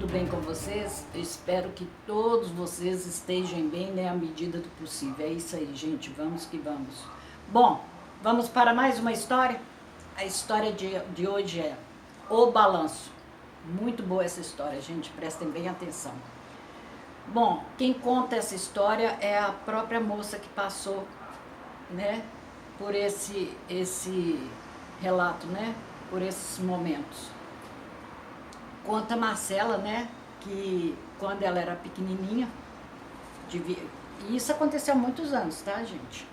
bem com vocês? Eu espero que todos vocês estejam bem, né, à medida do possível. É isso aí, gente, vamos que vamos. Bom, vamos para mais uma história? A história de hoje é O Balanço. Muito boa essa história, gente, prestem bem atenção. Bom, quem conta essa história é a própria moça que passou, né, por esse relato, né, por esses momentos. Conta a Marcela, né, que quando ela era pequenininha, e isso aconteceu há muitos anos, tá, gente?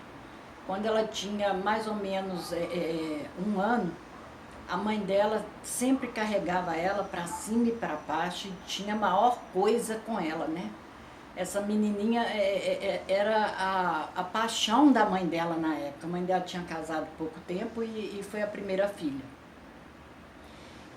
Quando ela tinha mais ou menos 1 ano, a mãe dela sempre carregava ela para cima e para baixo e tinha a maior coisa com ela, né? Essa menininha era a paixão da mãe dela na época. A mãe dela tinha casado há pouco tempo e foi a primeira filha.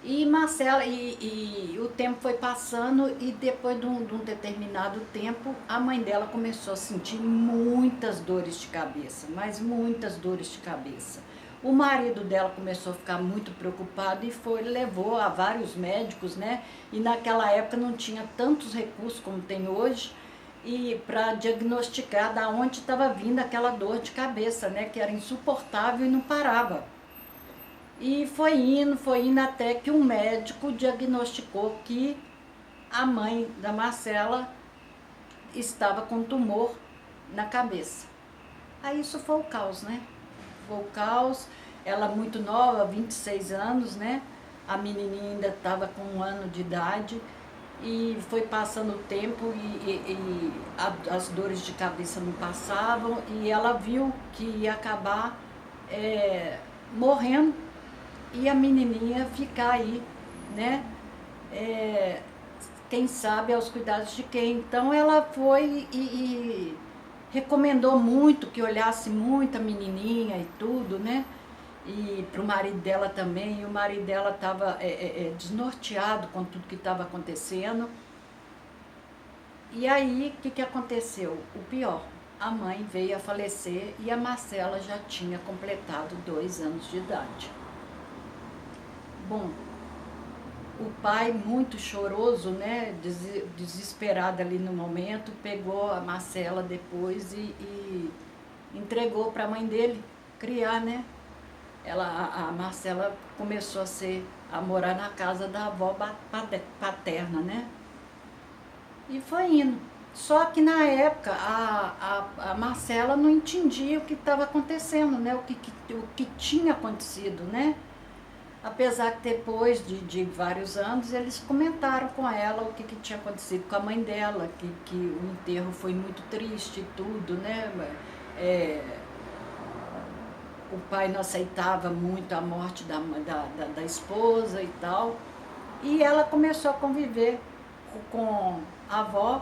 E Marcela, e o tempo foi passando e depois de um determinado tempo, a mãe dela começou a sentir muitas dores de cabeça, mas muitas dores de cabeça. O marido dela começou a ficar muito preocupado e levou a vários médicos, né? E naquela época não tinha tantos recursos como tem hoje, e para diagnosticar da onde estava vindo aquela dor de cabeça, né? Que era insuportável e não parava. E foi indo até que um médico diagnosticou que a mãe da Marcela estava com tumor na cabeça. Aí isso foi o caos, né? Foi o caos, ela muito nova, 26 anos, né? A menininha ainda estava com 1 ano de idade e foi passando o tempo e as dores de cabeça não passavam e ela viu que ia acabar morrendo. E a menininha ficar aí, né, quem sabe aos cuidados de quem. Então ela foi e recomendou muito que olhasse muito a menininha e tudo, né, e para o marido dela também. E o marido dela estava desnorteado com tudo que estava acontecendo. E aí, o que aconteceu? O pior, a mãe veio a falecer e a Marcela já tinha completado 2 anos de idade. Bom, o pai muito choroso, né, desesperado ali no momento, pegou a Marcela depois e entregou para a mãe dele criar, né? A Marcela começou a morar na casa da avó paterna, né? E foi indo. Só que na época a Marcela não entendia o que estava acontecendo, né? O que tinha acontecido, né? Apesar que depois de vários anos, eles comentaram com ela o que tinha acontecido com a mãe dela, que o enterro foi muito triste e tudo, né? O pai não aceitava muito a morte da esposa e tal. E ela começou a conviver com a avó,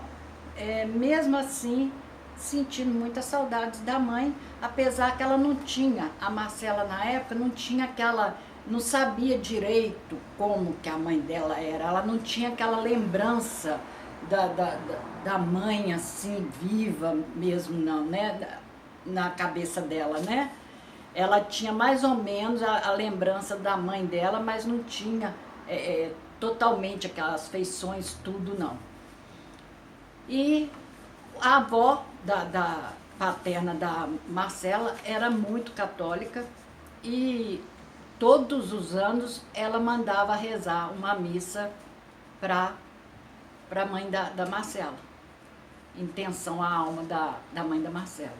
mesmo assim, sentindo muitas saudades da mãe, apesar que ela não tinha, a Marcela na época não tinha não sabia direito como que a mãe dela era, ela não tinha aquela lembrança da mãe assim, viva mesmo não, né, na cabeça dela, né? Ela tinha mais ou menos a lembrança da mãe dela, mas não tinha totalmente aquelas feições, tudo não. E a avó da paterna da Marcela era muito católica e todos os anos ela mandava rezar uma missa para a mãe da Marcela, intenção à alma da mãe da Marcela.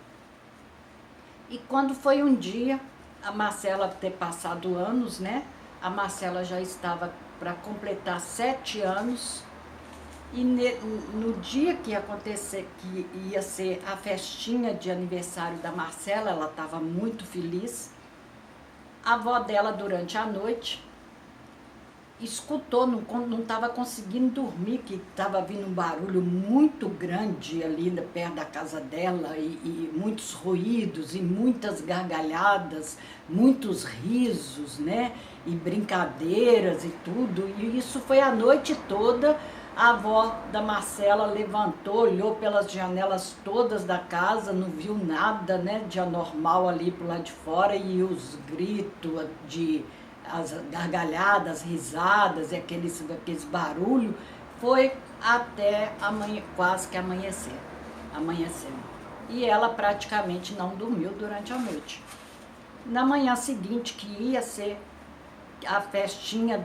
E quando foi um dia, a Marcela ter passado anos, né? A Marcela já estava para completar 7 anos e no dia que ia acontecer, que ia ser a festinha de aniversário da Marcela, ela estava muito feliz. A avó dela, durante a noite, escutou, não estava conseguindo dormir, que estava vindo um barulho muito grande ali perto da casa dela, e muitos ruídos, e muitas gargalhadas, muitos risos, né? E brincadeiras e tudo. E isso foi a noite toda. A avó da Marcela levantou, olhou pelas janelas todas da casa, não viu nada, né, de anormal ali pro lado de fora, e os gritos, as gargalhadas, risadas e aqueles barulhos Foi até amanhã, quase que amanheceu. E ela praticamente não dormiu durante a noite. Na manhã seguinte, que ia ser a festinha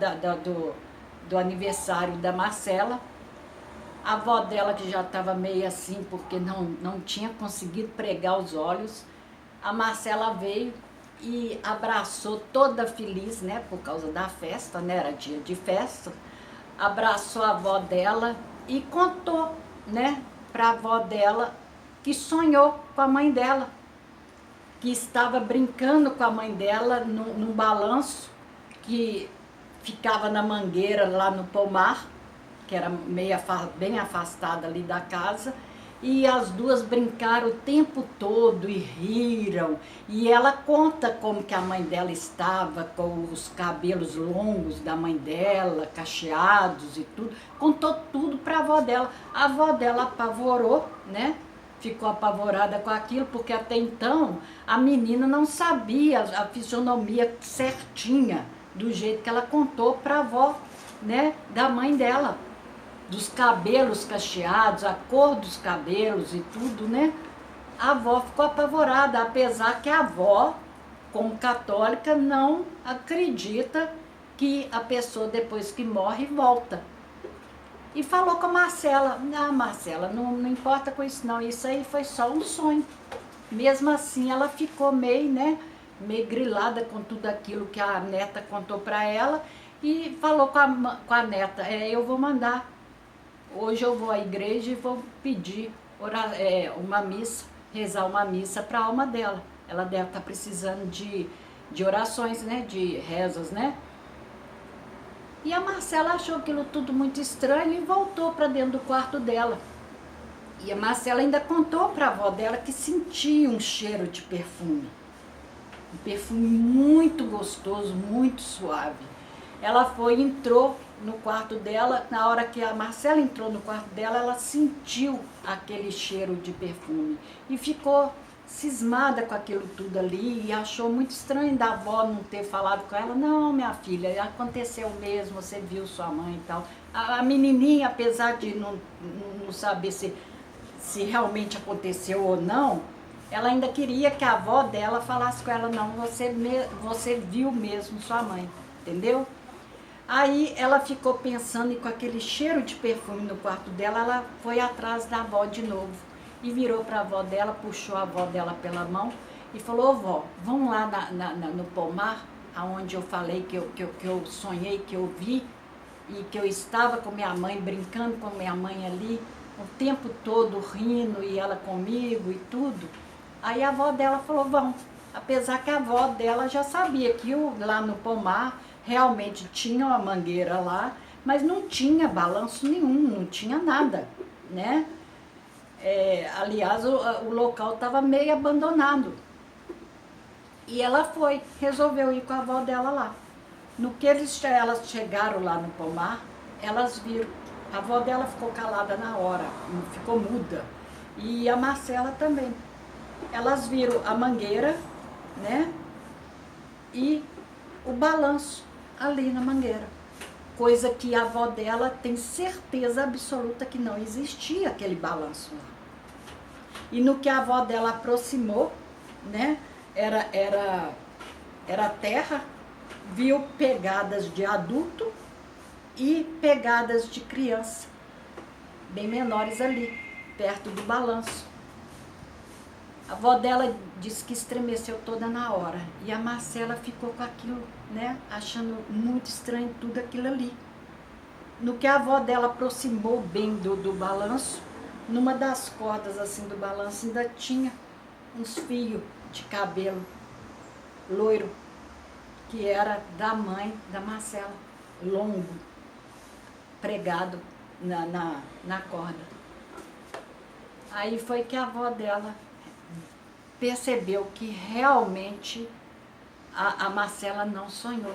do aniversário da Marcela, a avó dela, que já estava meio assim, porque não tinha conseguido pregar os olhos, a Marcela veio e abraçou toda feliz, né, por causa da festa, né, era dia de festa, abraçou a avó dela e contou, né, para a avó dela que sonhou com a mãe dela, que estava brincando com a mãe dela num balanço que ficava na mangueira lá no pomar, que era bem afastada ali da casa, e as duas brincaram o tempo todo e riram. E ela conta como que a mãe dela estava com os cabelos longos da mãe dela, cacheados e tudo. Contou tudo para a avó dela. A avó dela apavorou, né? Ficou apavorada com aquilo, porque até então a menina não sabia a fisionomia certinha, do jeito que ela contou para a avó, né, da mãe dela, dos cabelos cacheados, a cor dos cabelos e tudo, né? A avó ficou apavorada, apesar que a avó, como católica, não acredita que a pessoa depois que morre volta. E falou com a Marcela: ah, Marcela, não importa com isso não, isso aí foi só um sonho. Mesmo assim, ela ficou meio grilada com tudo aquilo que a neta contou para ela, e falou com a neta: eu vou mandar, hoje eu vou à igreja e vou pedir uma missa, rezar uma missa para a alma dela. Ela deve estar precisando de orações, né, de rezas, né? E a Marcela achou aquilo tudo muito estranho e voltou para dentro do quarto dela. E a Marcela ainda contou para a avó dela que sentia um cheiro de perfume. Um perfume muito gostoso, muito suave. Ela foi e entrou no quarto dela. Na hora que a Marcela entrou no quarto dela, ela sentiu aquele cheiro de perfume. E ficou cismada com aquilo tudo ali e achou muito estranho da avó não ter falado com ela: não, minha filha, aconteceu mesmo, você viu sua mãe e tal. A menininha, apesar de não saber se realmente aconteceu ou não, ela ainda queria que a avó dela falasse com ela: não, você viu mesmo sua mãe, entendeu? Aí ela ficou pensando, e com aquele cheiro de perfume no quarto dela, ela foi atrás da avó de novo. E virou para a avó dela, puxou a avó dela pela mão e falou: ô vó, vamos lá no pomar, aonde eu falei que eu sonhei, que eu vi, e que eu estava com minha mãe, brincando com minha mãe ali, o tempo todo rindo, e ela comigo e tudo. Aí a avó dela falou: vamos. Apesar que a avó dela já sabia que lá no pomar realmente tinha uma mangueira lá, mas não tinha balanço nenhum, não tinha nada, né? Aliás, o local estava meio abandonado. E ela resolveu ir com a avó dela lá. No que elas chegaram lá no pomar, elas viram. A avó dela ficou calada na hora, ficou muda. E a Marcela também. Elas viram a mangueira, né? E o balanço ali na mangueira. Coisa que a avó dela tem certeza absoluta que não existia aquele balanço lá. E no que a avó dela aproximou, né, era terra, viu pegadas de adulto e pegadas de criança, bem menores ali, perto do balanço. A avó dela disse que estremeceu toda na hora. E a Marcela ficou com aquilo, né, achando muito estranho tudo aquilo ali. No que a avó dela aproximou bem do balanço, numa das cordas assim do balanço ainda tinha uns fios de cabelo loiro, que era da mãe da Marcela, longo, pregado na corda. Aí foi que a avó dela percebeu que realmente a Marcela não sonhou.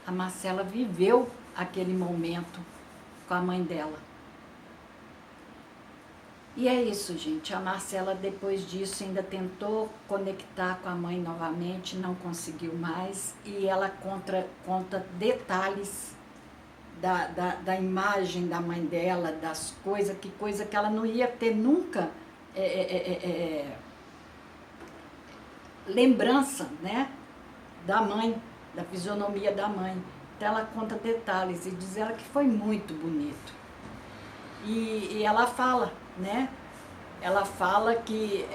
A Marcela viveu aquele momento com a mãe dela. E é isso, gente. A Marcela, depois disso, ainda tentou conectar com a mãe novamente, não conseguiu mais. E ela conta detalhes da imagem da mãe dela, das coisas, que coisa que ela não ia ter nunca lembrança, né, da mãe, da fisionomia da mãe. Então ela conta detalhes e diz ela que foi muito bonito. E ela fala, né, ela fala que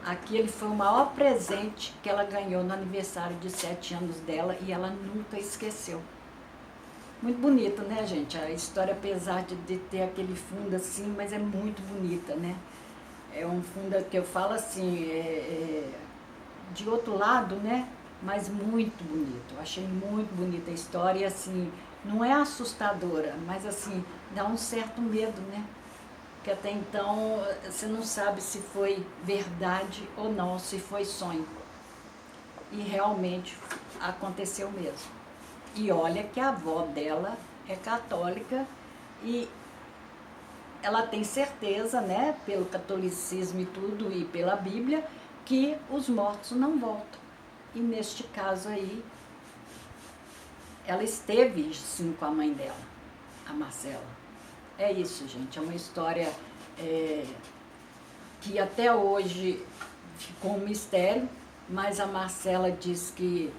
aquele foi o maior presente que ela ganhou no aniversário de 7 anos dela e ela nunca esqueceu. Muito bonito, né, gente? A história, apesar de ter aquele fundo assim, mas é muito bonita, né? É um fundo que eu falo assim, de outro lado, né? Mas muito bonito. Eu achei muito bonita a história e assim, não é assustadora, mas assim, dá um certo medo, né? Porque até então você não sabe se foi verdade ou não, se foi sonho. E realmente aconteceu mesmo. E olha que a avó dela é católica e ela tem certeza, né, pelo catolicismo e tudo, e pela Bíblia, que os mortos não voltam. E neste caso aí, ela esteve sim com a mãe dela, a Marcela. É isso, gente, é uma história que até hoje ficou um mistério, mas a Marcela diz que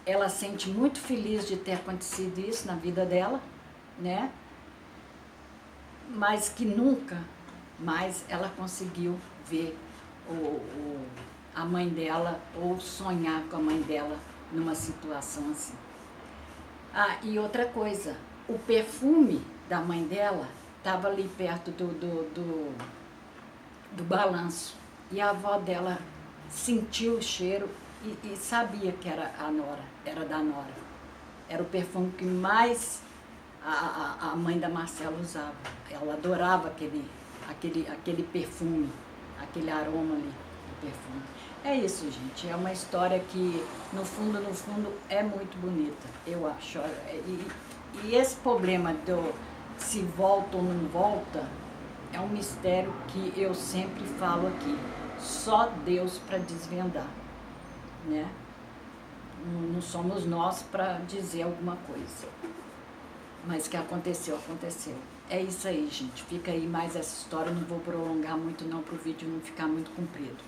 ela sente muito feliz de ter acontecido isso na vida dela, né? Mas que nunca mais ela conseguiu ver a mãe dela ou sonhar com a mãe dela numa situação assim. Ah, e outra coisa, o perfume da mãe dela estava ali perto do balanço e a avó dela sentiu o cheiro e sabia que era a Nora, era da Nora. Era o perfume que mais a mãe da Marcela usava. Ela adorava aquele perfume, aquele aroma ali do perfume. É isso, gente. É uma história que, no fundo, é muito bonita, eu acho. E esse problema do se volta ou não volta é um mistério que eu sempre falo aqui. Só Deus para desvendar, né? Não somos nós para dizer alguma coisa. Mas que aconteceu, aconteceu. É isso aí, gente. Fica aí mais essa história. Não vou prolongar muito não para o vídeo não ficar muito comprido.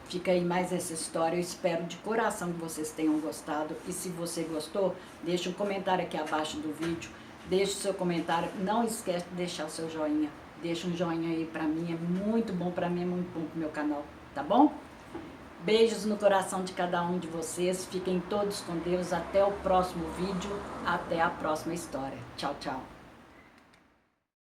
Fica aí mais essa história. Eu espero de coração que vocês tenham gostado. E se você gostou, deixa um comentário aqui abaixo do vídeo. Deixa o seu comentário. Não esquece de deixar o seu joinha. Deixa um joinha aí pra mim. É muito bom pra mim, é muito bom pro meu canal. Tá bom? Beijos no coração de cada um de vocês. Fiquem todos com Deus. Até o próximo vídeo. Até a próxima história. Tchau, tchau.